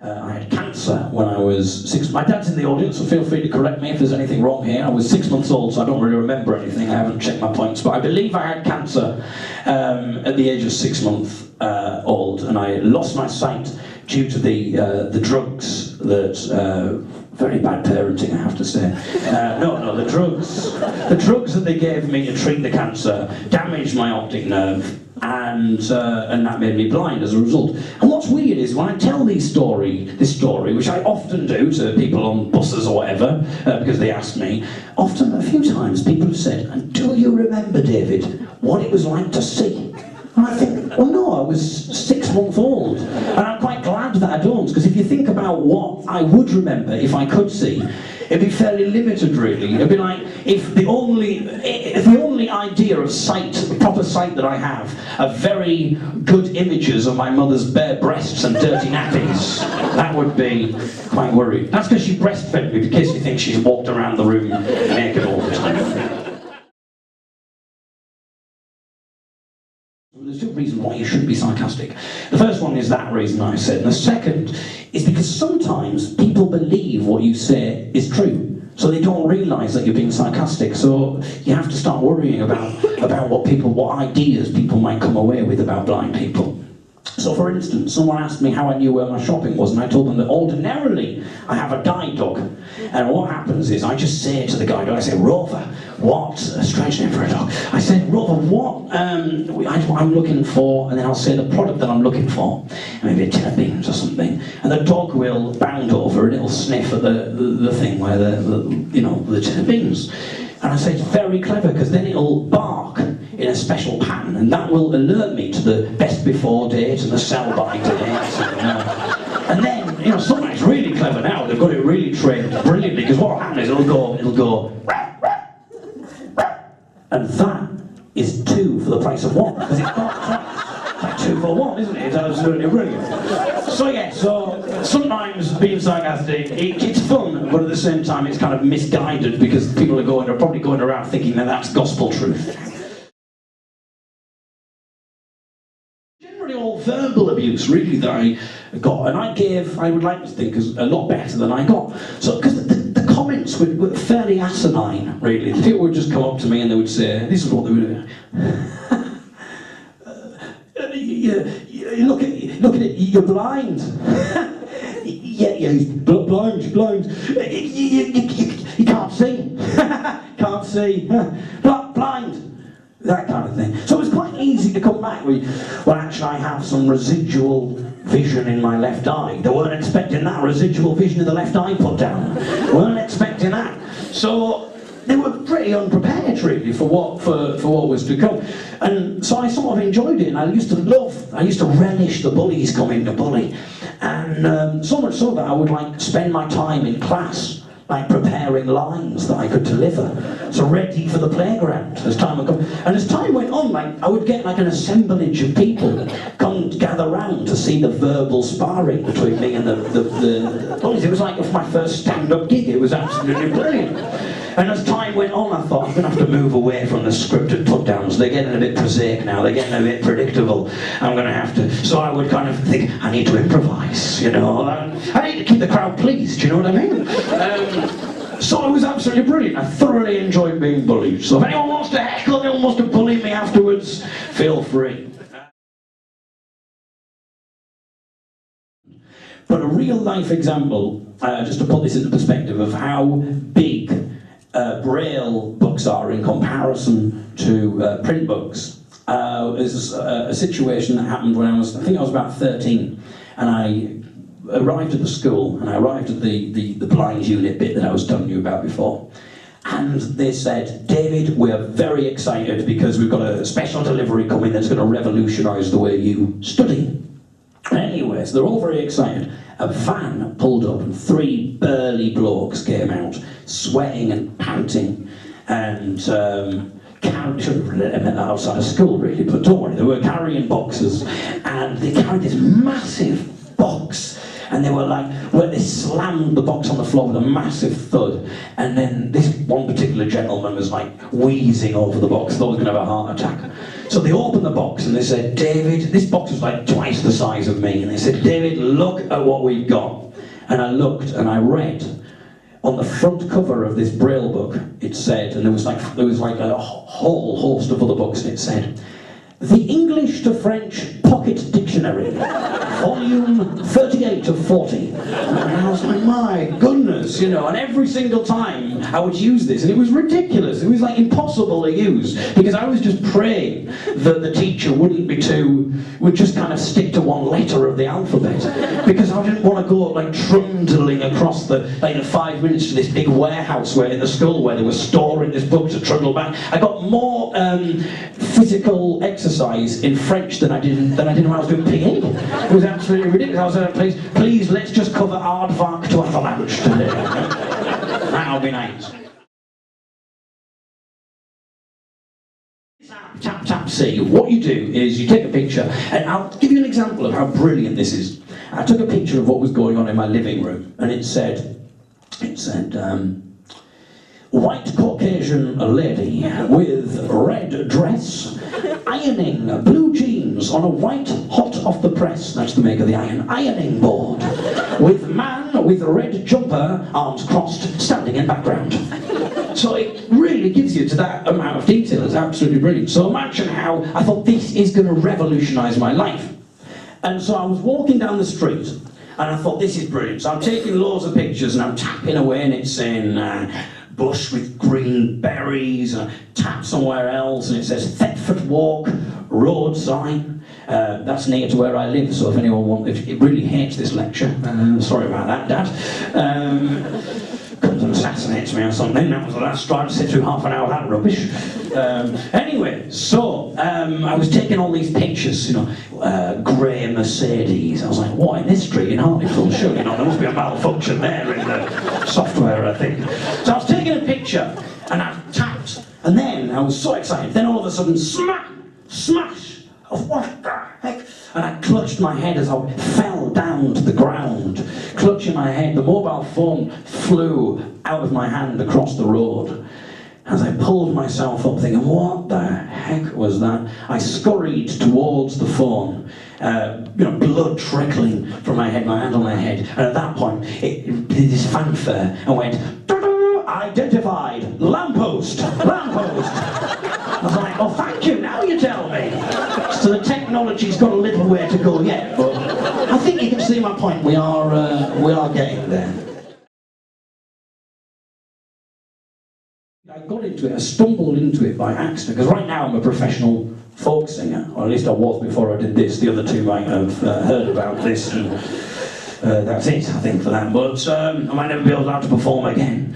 I had cancer when I was 6. My dad's in the audience, so feel free to correct me if there's anything wrong here. I was 6 months old, so I don't really remember anything. I haven't checked my points, but I believe I had cancer at the age of 6 months old, and I lost my sight due to the drugs that. Very bad parenting, I have to say. The drugs that they gave me to treat the cancer damaged my optic nerve, and that made me blind as a result. And what's weird is when I tell this story, which I often do to people on buses or whatever, because they ask me, often a few times people have said, "And do you remember, David, what it was like to see?" And I think, well, no, I was 6 months old. And I'm quite glad that I don't, because if you think about what I would remember if I could see, it'd be fairly limited, really. It'd be like if the only idea of sight, proper sight that I have, are very good images of my mother's bare breasts and dirty nappies. That would be quite worrying. That's because she breastfed me, in case you think she's walked around the room naked all the time. There's two reasons why you shouldn't be sarcastic. The first one is that reason I said, and the second is because sometimes people believe what you say is true, so they don't realise that you're being sarcastic. So you have to start worrying about what ideas people might come away with about blind people. So for instance, someone asked me how I knew where my shopping was, and I told them that ordinarily I have a guide dog. And what happens is I just say to the guide dog, I say, "Rover, what," a strange name for a dog, I said, "Rover, what I'm looking for," and then I'll say the product that I'm looking for, maybe a tin of beans or something, and the dog will bound over and it'll sniff at the thing where the tin of beans. And I say it's very clever, because then it'll bark in a special pattern, and that will alert me to the best before date and the sell-by date. And then, sometimes it's really clever now, they've got it really trained brilliantly, because what will happen is it'll go, rah, rah, rah. And that is 2 for the price of 1, because it's got twice. It's like 2 for 1, isn't it? It's absolutely brilliant. So sometimes being sarcastic, it's fun, but at the same time it's kind of misguided, because people are probably going around thinking that that's gospel truth. Generally all verbal abuse, really, that I got, and I would like to think, is a lot better than I got. So, because the comments were fairly asinine, really. People would just come up to me and they would say, this is what they would do. Look at it, you're blind. Yeah, he's blind. You can't see. Can't see. Blind. That kind of thing. So it was quite easy to come back with, well, actually I have some residual vision in my left eye. They weren't expecting that residual vision in the left eye put down. Weren't expecting that. So they were pretty unprepared, really, for what was to come. And so I sort of enjoyed it, and I used to relish the bullies coming to bully. And so much so that I would spend my time in class preparing lines that I could deliver, so ready for the playground as time would come. And as time went on, I would get an assemblage of people come gather round to see the verbal sparring between me and the bullies. It was like my first stand-up gig. It was absolutely brilliant. And as time went on, I thought, I'm going to have to move away from the scripted put-downs. They're getting a bit prosaic now. They're getting a bit predictable. I'm going to have to... So I would kind of think, I need to improvise, I need to keep the crowd pleased, you know what I mean? So it was absolutely brilliant. I thoroughly enjoyed being bullied. So if anyone wants to heckle, anyone wants to bully me afterwards, feel free. But a real-life example, just to put this into perspective, of how big Braille books are in comparison to print books, is a situation that happened when I think I was about 13, and I arrived at the school, and I arrived at the blind unit bit that I was telling you about before, and they said, "David, we're very excited because we've got a special delivery coming that's going to revolutionise the way you study." Anyways, they're all very excited. A van pulled up and 3 burly blokes came out, sweating and panting, and shouldn't have let them outside of school really, but don't worry, they were carrying boxes, and they carried this massive box, and they were like, where they slammed the box on the floor with a massive thud, and then this one particular gentleman was like wheezing over the box, thought he was going to have a heart attack. So they opened the box and they said, David, this box was like twice the size of me, and they said, David, look at what we've got. And I looked and I read on the front cover of this Braille book, it said, and there was like a whole host of other books, and it said, The English to French Pocket Dictionary, volume 38 of 40. And I was like, my goodness, you know, and every single time I would use this, and it was ridiculous, it was like impossible to use, because I was just praying that the teacher would just kind of stick to one letter of the alphabet, because I didn't want to go like trundling across the 5 minutes to this big warehouse in the school where they were storing this book to trundle back. I got more physical exercise in French than I did when I was doing PE. It was absolutely ridiculous. I was like, please, let's just cover aardvark to avalanche today. That'll be nice. Tap, tap, see. What you do is you take a picture, and I'll give you an example of how brilliant this is. I took a picture of what was going on in my living room, and it said, white Caucasian lady with red dress, ironing blue jeans on a white hot off the press, that's the make of the ironing board, with man with a red jumper, arms crossed, standing in background. So it really gives you to that amount of detail. It's absolutely brilliant. So imagine how I thought this is going to revolutionise my life. And so I was walking down the street, and I thought this is brilliant. So I'm taking loads of pictures and I'm tapping away, and it's saying bush with green berries, and I tap somewhere else and it says Thetford Walk road sign. That's near to where I live, so if anyone if it really hates this lecture, sorry about that, Dad. Comes and assassinates me or something. That was the last try to sit through half an hour of that rubbish. Anyway, so I was taking all these pictures, you know, grey Mercedes. I was like, what, in this street in Hartlepool? Surely not, there must be a malfunction there in the software, I think. So I was taking a picture and I tapped, and then I was so excited, then all of a sudden, smash, of what the heck? And I clutched my head as I fell down to the ground. Clutching my head, the mobile phone flew out of my hand across the road. As I pulled myself up thinking, what the heck was that? I scurried towards the phone, blood trickling from my head, my hand on my head. And at that point, it did this fanfare and went, identified, lamppost. I was like, oh, thank you, now you tell me. So the technology's got a little way to go yet, but I think you can see my point. We are getting there. I got into it, I stumbled into it by accident, because right now I'm a professional folk singer, or at least I was before I did this. The other two might have heard about this, and that's it, I think, for that. But I might never be allowed to perform again.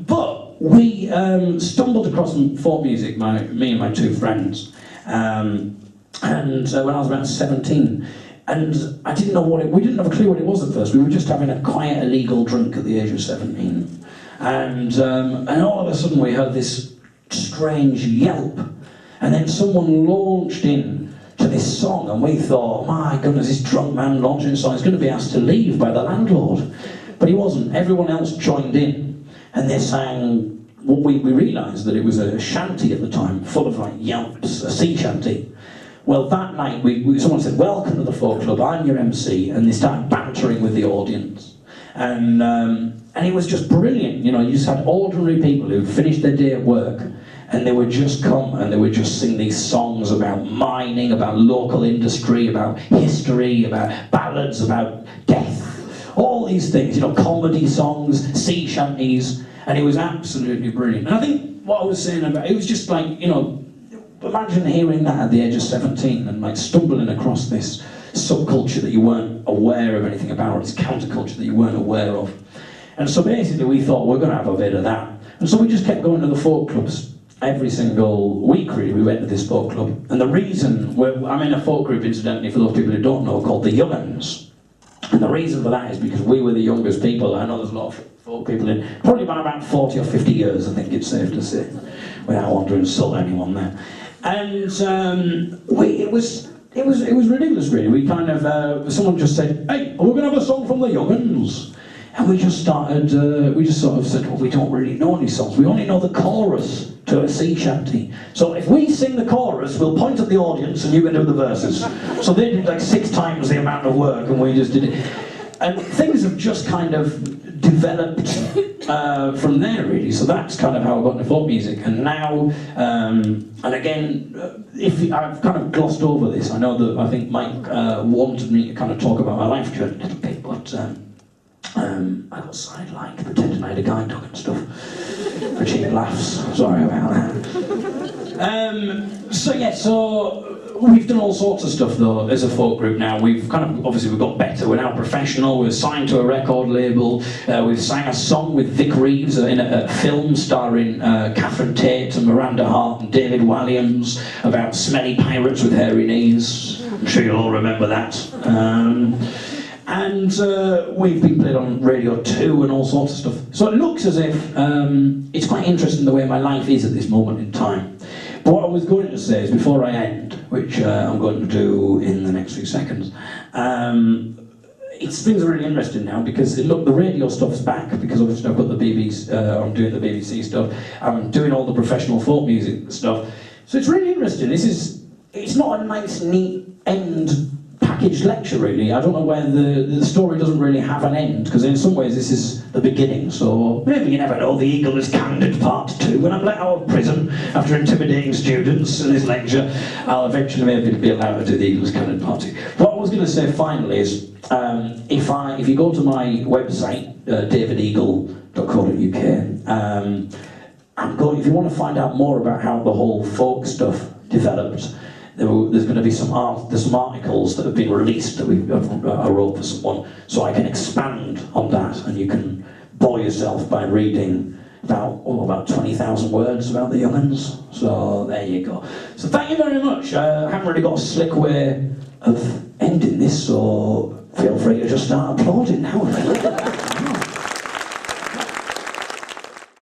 But we stumbled across folk music, me and my two friends, and when I was about 17, and I didn't know we didn't have a clue what it was at first. We were just having a quiet, illegal drink at the age of 17. And all of a sudden we heard this strange yelp, and then someone launched in to this song, and we thought, my goodness, this drunk man launching a song is going to be asked to leave by the landlord. But he wasn't. Everyone else joined in, and they sang what we realised that it was a shanty at the time, full of like yelps, a sea shanty. Well, that night someone said, welcome to the folk club, I'm your MC, and they started bantering with the audience. And it was just brilliant, you know. You just had ordinary people who finished their day at work, and they would just come and they would just sing these songs about mining, about local industry, about history, about ballads, about death, all these things, you know, comedy songs, sea shanties, and it was absolutely brilliant. And I think what I was saying about it was just like, you know, imagine hearing that at the age of 17 and like stumbling across this subculture that you weren't aware of anything about, this counterculture that you weren't aware of. And so basically we thought, we're going to have a bit of that. And so we just kept going to the folk clubs. Every single week, really, we went to this folk club. And the reason, I'm in a folk group, incidentally, for those people who don't know, called the Young Uns. And the reason for that is because we were the youngest people. I know there's a lot of folk people in, probably by about 40 or 50 years, I think it's safe to say, without wanting to insult anyone there. And it was it was ridiculous, really. We kind of, someone just said, hey, we're going to have a song from the Young'uns. And we just sort of said, well, we don't really know any songs. We only know the chorus to a sea shanty. So if we sing the chorus, we'll point at the audience and you can do the verses. So they did like 6 times the amount of work and we just did it. And things have just kind of developed from there, really. So that's kind of how I got into folk music. And now, and again, if I've kind of glossed over this, I know that I think Mike wanted me to kind of talk about my life journey a little bit, but I got sidelined pretending I had a guide dog and stuff for cheap laughs. Sorry about that. So we've done all sorts of stuff though as a folk group now. We've kind of, obviously we've got better, we're now professional, we're signed to a record label, we've sang a song with Vic Reeves in a film starring Catherine Tate and Miranda Hart and David Walliams about smelly pirates with hairy knees. I'm sure you'll all remember that. And we've been played on Radio 2 and all sorts of stuff. So it looks as if it's quite interesting the way my life is at this moment in time. But what I was going to say is, before I end, which I'm going to do in the next few seconds, things are really interesting now because look, the radio stuff's back because obviously I've got the BBC, I'm doing the BBC stuff, I'm doing all the professional folk music stuff. So it's really interesting. It's not a nice, neat end packaged lecture, really. I don't know where the story doesn't really have an end, because in some ways this is the beginning, so maybe you never know, the Eagle is Candid Part 2. When I'm let out of prison after intimidating students in this lecture, I'll eventually maybe be allowed to do the Eagle is Candid Part 2. What I was going to say finally is, if you go to my website, davideagle.co.uk, if you want to find out more about how the whole folk stuff developed, there's going to be some articles that have been released that I wrote for someone, so I can expand on that, and you can bore yourself by reading about 20,000 words about the Young'uns. So there you go. So thank you very much. I haven't really got a slick way of ending this, so feel free to just start applauding now.